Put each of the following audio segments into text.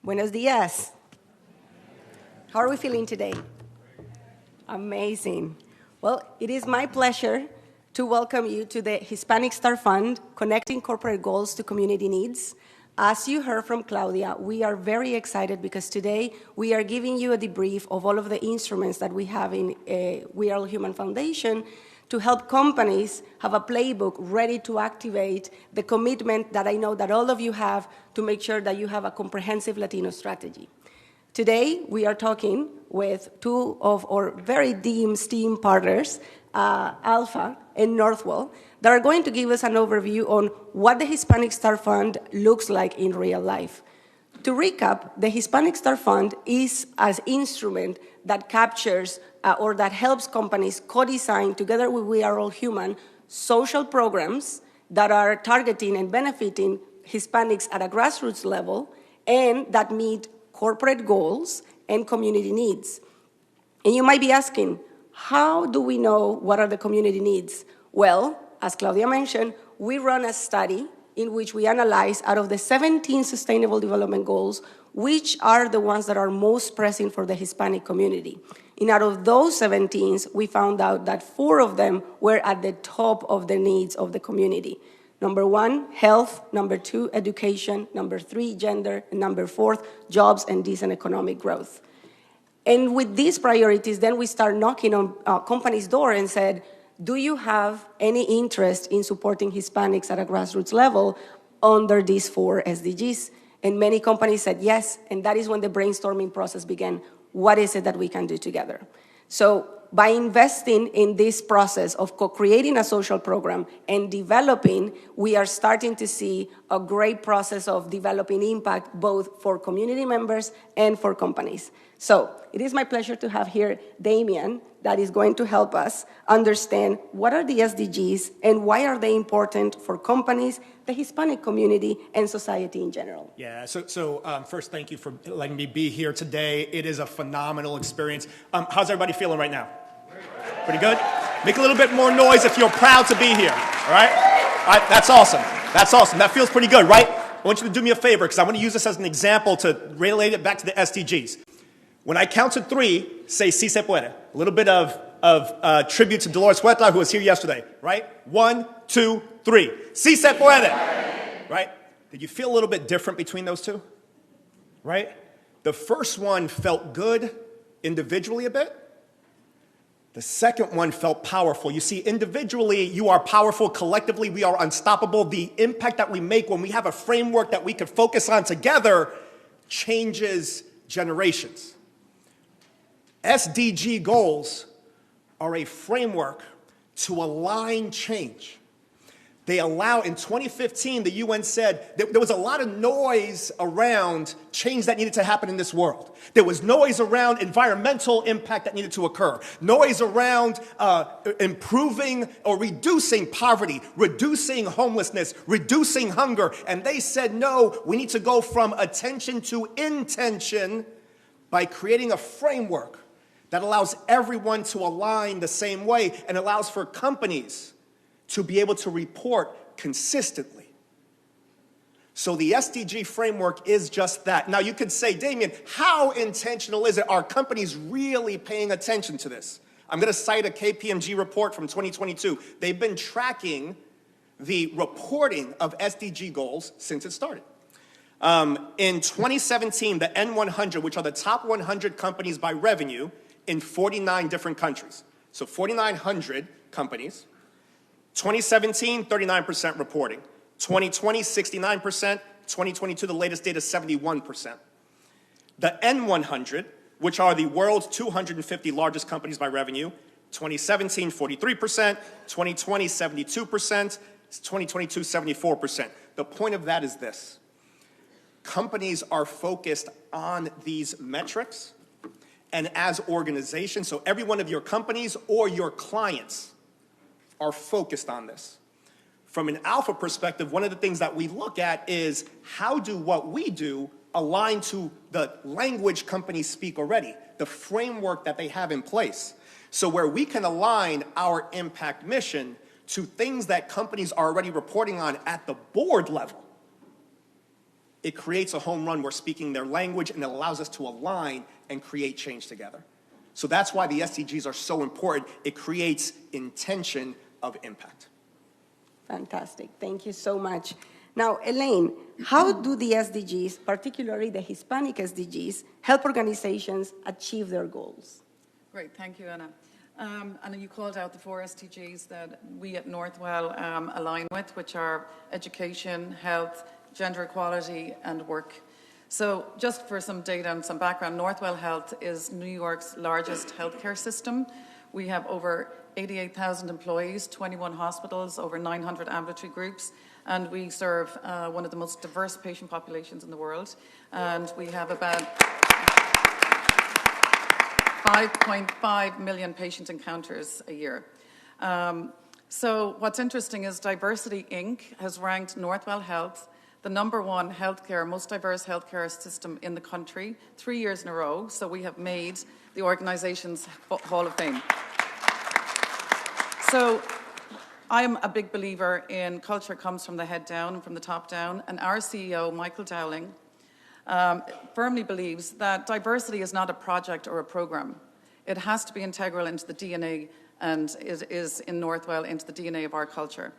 Buenos días. How are we feeling today? Amazing. Well, it is my pleasure to welcome you to the Hispanic Star Fund, Connecting Corporate Goals to Community Needs. As you heard from Claudia, we are very excited because today we are giving you a debrief of all of the instruments that we have in We Are All Human Foundation to help companies have a playbook ready to activate the commitment that I know that all of you have to make sure that you have a comprehensive Latino strategy. Today, we are talking with two of our very deemed esteemed partners, ALPFA and Northwell, that are going to give us an overview on what the Hispanic Star Fund looks like in real life. To recap, the Hispanic Star Fund is an instrument that captures or that helps companies co-design, together with We Are All Human, social programs that are targeting and benefiting Hispanics at a grassroots level and that meet corporate goals and community needs. And you might be asking, how do we know what are the community needs? Well, as Claudia mentioned, we run a study in which we analyze out of the 17 Sustainable Development Goals, which are the ones that are most pressing for the Hispanic community. And out of those 17, we found out that 4 of them were at the top of the needs of the community. Number 1, health. Number 2, education. Number 3, gender. And number 4, jobs and decent economic growth. And with these priorities, then we start knocking on companies' door and said, do you have any interest in supporting Hispanics at a grassroots level under these 4 SDGs? And many companies said yes, and that is when the brainstorming process began. What is it that we can do together? So by investing in this process of co-creating a social program and developing, we are starting to see a great process of developing impact both for community members and for companies. So it is my pleasure to have here Damian, that is going to help us understand what are the SDGs and why are they important for companies, the Hispanic community, and society in general. Yeah, so first, thank you for letting me be here today. It is a phenomenal experience. How's everybody feeling right now? Pretty good? Make a little bit more noise if you're proud to be here, all right? All right, that's awesome. That's awesome. That feels pretty good, right? I want you to do me a favor because I want to use this as an example to relate it back to the SDGs. When I count to 3, say, si se puede. A little bit of tribute to Dolores Huerta, who was here yesterday, right? 1, 2, 3. Si se puede. Right? Did you feel a little bit different between those two? Right? The first one felt good individually a bit. The second one felt powerful. You see, individually, you are powerful. Collectively, we are unstoppable. The impact that we make when we have a framework that we could focus on together changes generations. SDG goals are a framework to align change. They allow, in 2015, the UN said that there was a lot of noise around change that needed to happen in this world. There was noise around environmental impact that needed to occur, noise around improving or reducing poverty, reducing homelessness, reducing hunger. And they said, no, we need to go from attention to intention by creating a framework that allows everyone to align the same way and allows for companies to be able to report consistently. So the SDG framework is just that. Now you could say, Damian, how intentional is it? Are companies really paying attention to this? I'm going to cite a KPMG report from 2022. They've been tracking the reporting of SDG goals since it started. In 2017, the N100, which are the top 100 companies by revenue, in 49 different countries. So 4,900 companies. 2017, 39% reporting. 2020, 69%. 2022, the latest data, 71%. The N100, which are the world's 250 largest companies by revenue, 2017, 43%. 2020, 72%. 2022, 74%. The point of that is this. Companies are focused on these metrics, and as organizations, so every one of your companies or your clients are focused on this. From an ALPFA perspective, one of the things that we look at is how do what we do align to the language companies speak already, the framework that they have in place. So where we can align our impact mission to things that companies are already reporting on at the board level, it creates a home run. We're speaking their language, and it allows us to align and create change together. So that's why the SDGs are so important. It creates intention of impact. Fantastic. Thank you so much. Now, Elaine, how do the SDGs, particularly the Hispanic SDGs, help organizations achieve their goals? Great, thank you, Anna. And you called out the 4 SDGs that we at Northwell align with, which are education, health, gender equality, and work. So just for some data and some background, Northwell Health is New York's largest healthcare system. We have over 88,000 employees, 21 hospitals, over 900 ambulatory groups, and we serve one of the most diverse patient populations in the world. And we have about 5.5 million patient encounters a year. So what's interesting is Diversity Inc. has ranked Northwell Health the #1 healthcare, most diverse healthcare system in the country 3 years in a row. So we have made the organization's Hall of Fame. So I'm a big believer in culture comes from the head down and from the top down. And our CEO, Michael Dowling, firmly believes that diversity is not a project or a program. It has to be integral into the DNA, and it is in Northwell into the DNA of our culture.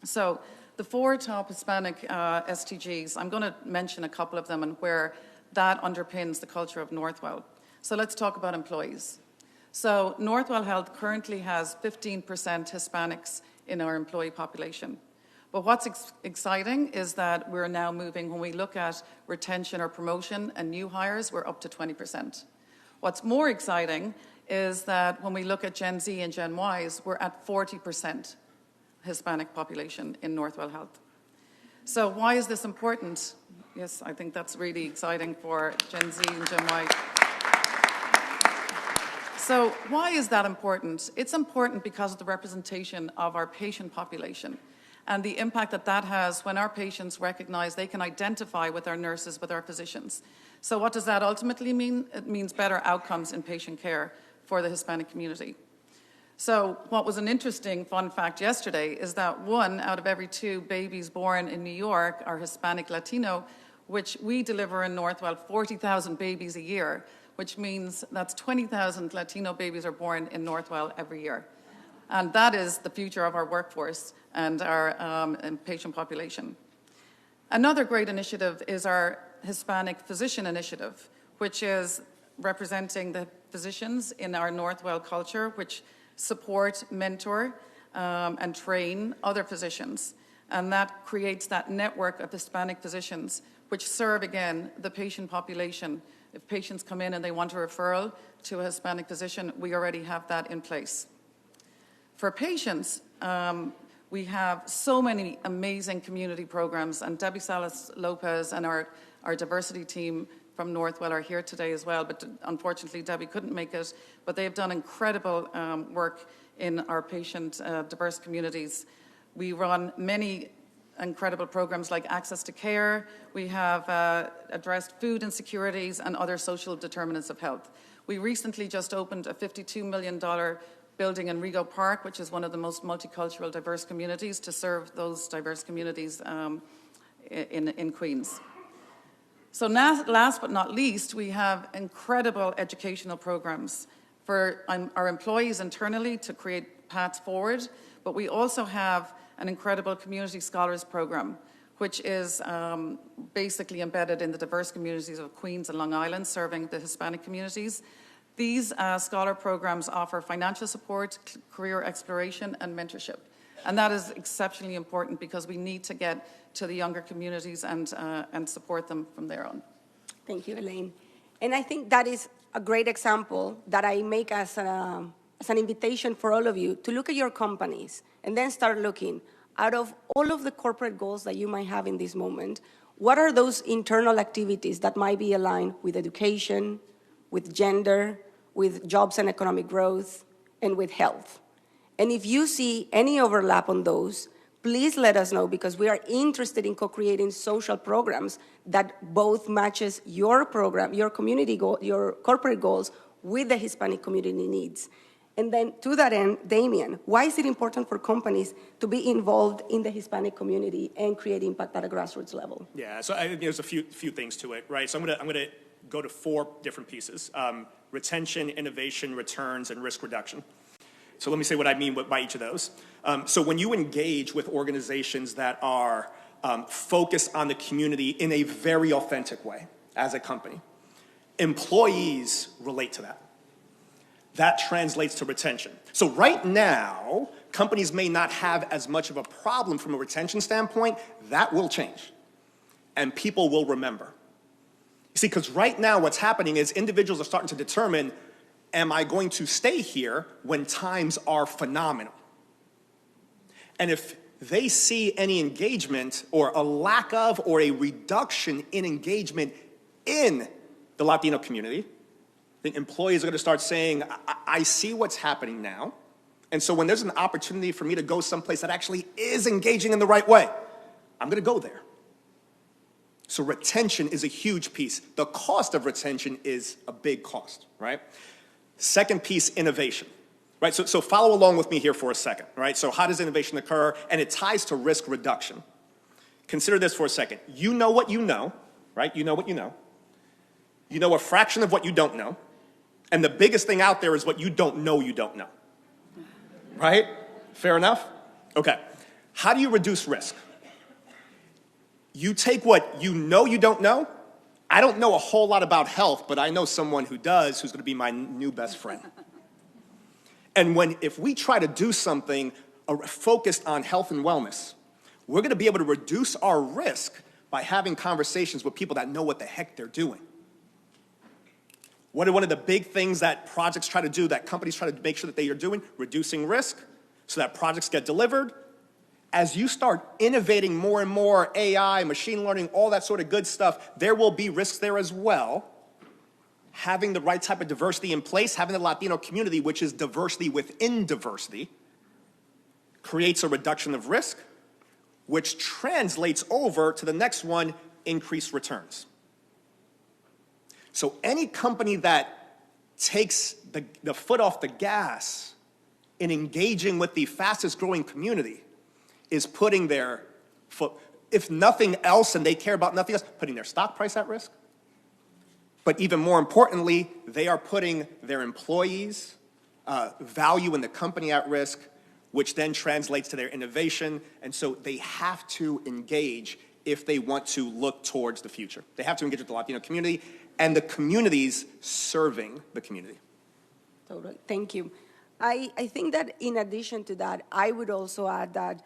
So the 4 top Hispanic SDGs, I'm going to mention a couple of them and where that underpins the culture of Northwell. So let's talk about employees. So Northwell Health currently has 15% Hispanics in our employee population. But what's exciting is that we're now moving, when we look at retention or promotion and new hires, we're up to 20%. What's more exciting is that when we look at Gen Z and Gen Ys, we're at 40% Hispanic population in Northwell Health. So why is this important? Yes, I think that's really exciting for Gen Z and Gen Y. So why is that important? It's important because of the representation of our patient population and the impact that that has when our patients recognize they can identify with our nurses, with our physicians. So what does that ultimately mean? It means better outcomes in patient care for the Hispanic community. So what was an interesting fun fact yesterday is that 1 out of every 2 babies born in New York are Hispanic Latino, which we deliver in Northwell 40,000 babies a year, which means that's 20,000 Latino babies are born in Northwell every year. And that is the future of our workforce and our patient population. Another great initiative is our Hispanic Physician Initiative, which is representing the physicians in our Northwell culture, which support, mentor, and train other physicians. And that creates that network of Hispanic physicians, which serve, again, the patient population. If patients come in and they want a referral to a Hispanic physician, we already have that in place. For patients, we have so many amazing community programs, and Debbie Salas-Lopez and our diversity team from Northwell are here today as well, but unfortunately Debbie couldn't make it, but they've done incredible work in our patient diverse communities. We run many incredible programs like Access to Care. We have addressed food insecurities and other social determinants of health. We recently just opened a $52 million building in Rego Park, which is one of the most multicultural, diverse communities, to serve those diverse communities in Queens. So now, last but not least, we have incredible educational programs for our employees internally to create paths forward, but we also have an incredible Community Scholars Program, which is basically embedded in the diverse communities of Queens and Long Island, serving the Hispanic communities. These scholar programs offer financial support, career exploration, and mentorship. And that is exceptionally important because we need to get to the younger communities and support them from there on. Thank you, Elaine. And I think that is a great example that I make as an invitation for all of you to look at your companies and then start looking, out of all of the corporate goals that you might have in this moment, what are those internal activities that might be aligned with education, with gender, with jobs and economic growth, and with health? And if you see any overlap on those, please let us know, because we are interested in co-creating social programs that both matches your program, your community goal, your corporate goals with the Hispanic community needs. And then to that end, Damian, why is it important for companies to be involved in the Hispanic community and create impact at a grassroots level? Yeah, so I think there's a few things to it, right? So I'm gonna go to 4 different pieces: retention, innovation, returns, and risk reduction. So let me say what I mean by each of those. So when you engage with organizations that are focused on the community in a very authentic way as a company, employees relate to that. That translates to retention. So right now, companies may not have as much of a problem from a retention standpoint. That will change, and people will remember. You see, because right now what's happening is individuals are starting to determine, am I going to stay here when times are phenomenal? And if they see any engagement or a lack of or a reduction in engagement in the Latino community, I think employees are going to start saying, I see what's happening now. And so when there's an opportunity for me to go someplace that actually is engaging in the right way, I'm going to go there. So retention is a huge piece. The cost of retention is a big cost, right? Second piece, innovation, right? So follow along with me here for a second, right? So how does innovation occur? And it ties to risk reduction. Consider this for a second. You know what you know, right? You know what you know. You know a fraction of what you don't know. And the biggest thing out there is what you don't know, right? Fair enough? Okay. How do you reduce risk? You take what you don't know. I don't know a whole lot about health, but I know someone who does, who's going to be my new best friend. And if we try to do something focused on health and wellness, we're going to be able to reduce our risk by having conversations with people that know what the heck they're doing. What are one of the big things that projects try to do, that companies try to make sure that they are doing? Reducing risk so that projects get delivered. As you start innovating more and more AI, machine learning, all that sort of good stuff, there will be risks there as well. Having the right type of diversity in place, having the Latino community, which is diversity within diversity, creates a reduction of risk, which translates over to the next one, increased returns. So any company that takes the foot off the gas in engaging with the fastest growing community is putting their foot, if nothing else, and they care about nothing else, putting their stock price at risk. But even more importantly, they are putting their employees' value in the company at risk, which then translates to their innovation. And so they have to engage if they want to look towards the future. They have to engage with the Latino community and the communities serving the community. Totally. Thank you. I think that in addition to that, I would also add that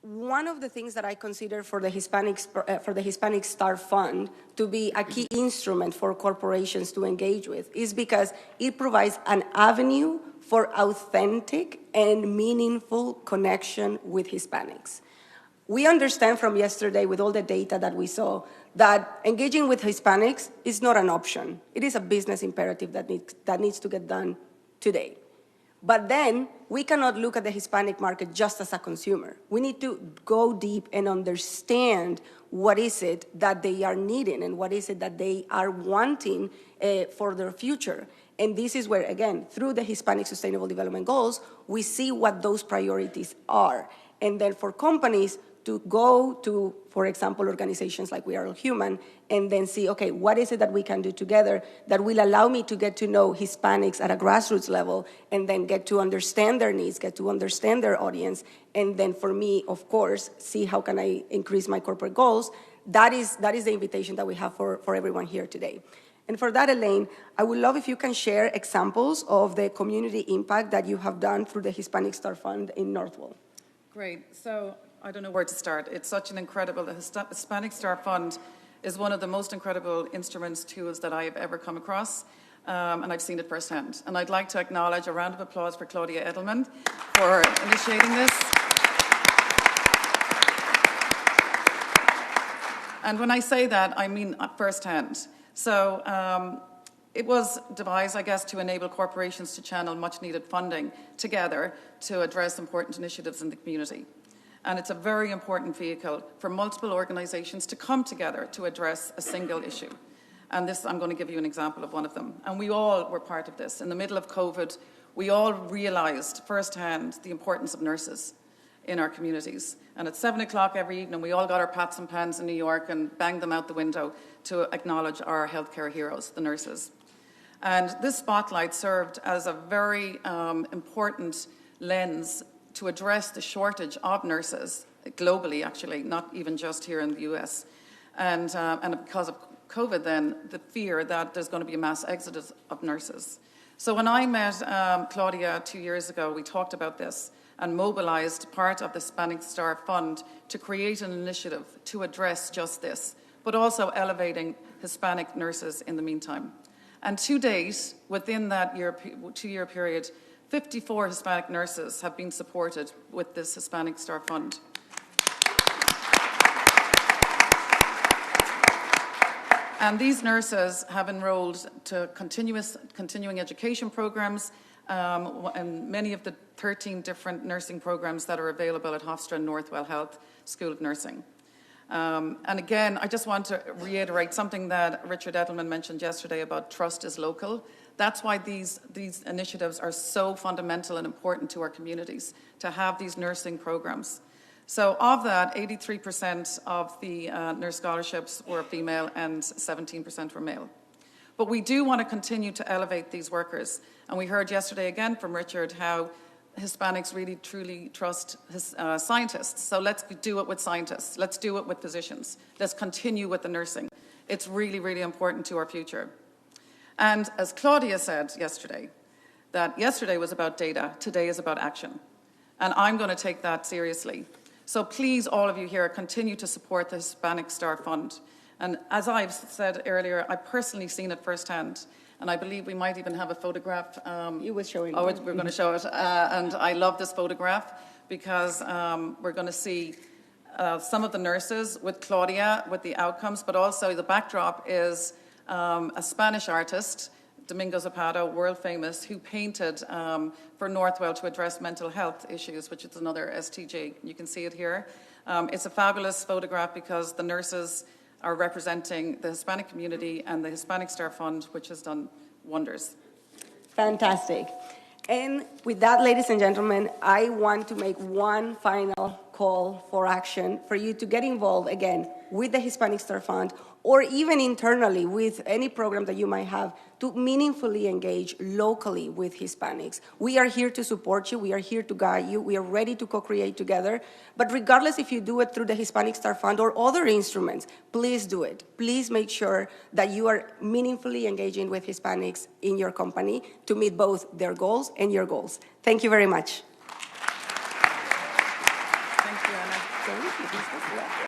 one of the things that I consider for the Hispanic Star Fund to be a key instrument for corporations to engage with is because it provides an avenue for authentic and meaningful connection with Hispanics. We understand from yesterday with all the data that we saw that engaging with Hispanics is not an option. It is a business imperative that needs to get done today. But then we cannot look at the Hispanic market just as a consumer. We need to go deep and understand what is it that they are needing and what is it that they are wanting for their future. And this is where, again, through the Hispanic Sustainable Development Goals, we see what those priorities are. And then for companies to go to, for example, organizations like We Are All Human, and then see, okay, what is it that we can do together that will allow me to get to know Hispanics at a grassroots level, and then get to understand their needs, get to understand their audience, and then for me, of course, see how can I increase my corporate goals. That is the invitation that we have for everyone here today. And for that, Elaine, I would love if you can share examples of the community impact that you have done through the Hispanic Star Fund in Northwell. Great. So I don't know where to start. It's such an incredible, the Hispanic Star Fund is one of the most incredible instruments, tools that I have ever come across, and I've seen it firsthand. And I'd like to acknowledge a round of applause for Claudia Edelman for initiating this. And when I say that, I mean firsthand. So it was devised, I guess, to enable corporations to channel much-needed funding together to address important initiatives in the community. And it's a very important vehicle for multiple organizations to come together to address a single issue. And this, I'm going to give you an example of one of them. And we all were part of this. In the middle of COVID, we all realized firsthand the importance of nurses in our communities. And at 7 o'clock every evening, we all got our pots and pans in New York and banged them out the window to acknowledge our healthcare heroes, the nurses. And this spotlight served as a very important lens to address the shortage of nurses globally, actually, not even just here in the US. And because of COVID then, the fear that there's going to be a mass exodus of nurses. So when I met Claudia 2 years ago, we talked about this and mobilized part of the Hispanic Star Fund to create an initiative to address just this, but also elevating Hispanic nurses in the meantime. And to date, within that 2-year period, 54 Hispanic nurses have been supported with this Hispanic Star Fund. And these nurses have enrolled to continuing education programs and many of the 13 different nursing programs that are available at Hofstra and Northwell Health School of Nursing. And again, I just want to reiterate something that Richard Edelman mentioned yesterday about trust is local. That's why these initiatives are so fundamental and important to our communities, to have these nursing programs. So of that, 83% of the nurse scholarships were female and 17% were male. But we do want to continue to elevate these workers. And we heard yesterday again from Richard how Hispanics really truly trust scientists. So let's do it with scientists. Let's do it with physicians. Let's continue with the nursing. It's really, really important to our future. And as Claudia said yesterday, that yesterday was about data, today is about action. And I'm going to take that seriously. So please, all of you here, continue to support the Hispanic Star Fund. And as I've said earlier, I've personally seen it firsthand. And I believe we might even have a photograph. You were showing it. We're going to show it. And I love this photograph because we're going to see some of the nurses with Claudia, with the outcomes, but also the backdrop is a Spanish artist, Domingo Zapata, world famous, who painted for Northwell to address mental health issues, which is another SDG. You can see it here. It's a fabulous photograph because the nurses are representing the Hispanic community and the Hispanic Star Fund, which has done wonders. Fantastic. And with that, ladies and gentlemen, I want to make one final call for action for you to get involved, again, with the Hispanic Star Fund, or even internally with any program that you might have, to meaningfully engage locally with Hispanics. We are here to support you. We are here to guide you. We are ready to co-create together. But regardless if you do it through the Hispanic Star Fund or other instruments, please do it. Please make sure that you are meaningfully engaging with Hispanics in your company to meet both their goals and your goals. Thank you very much.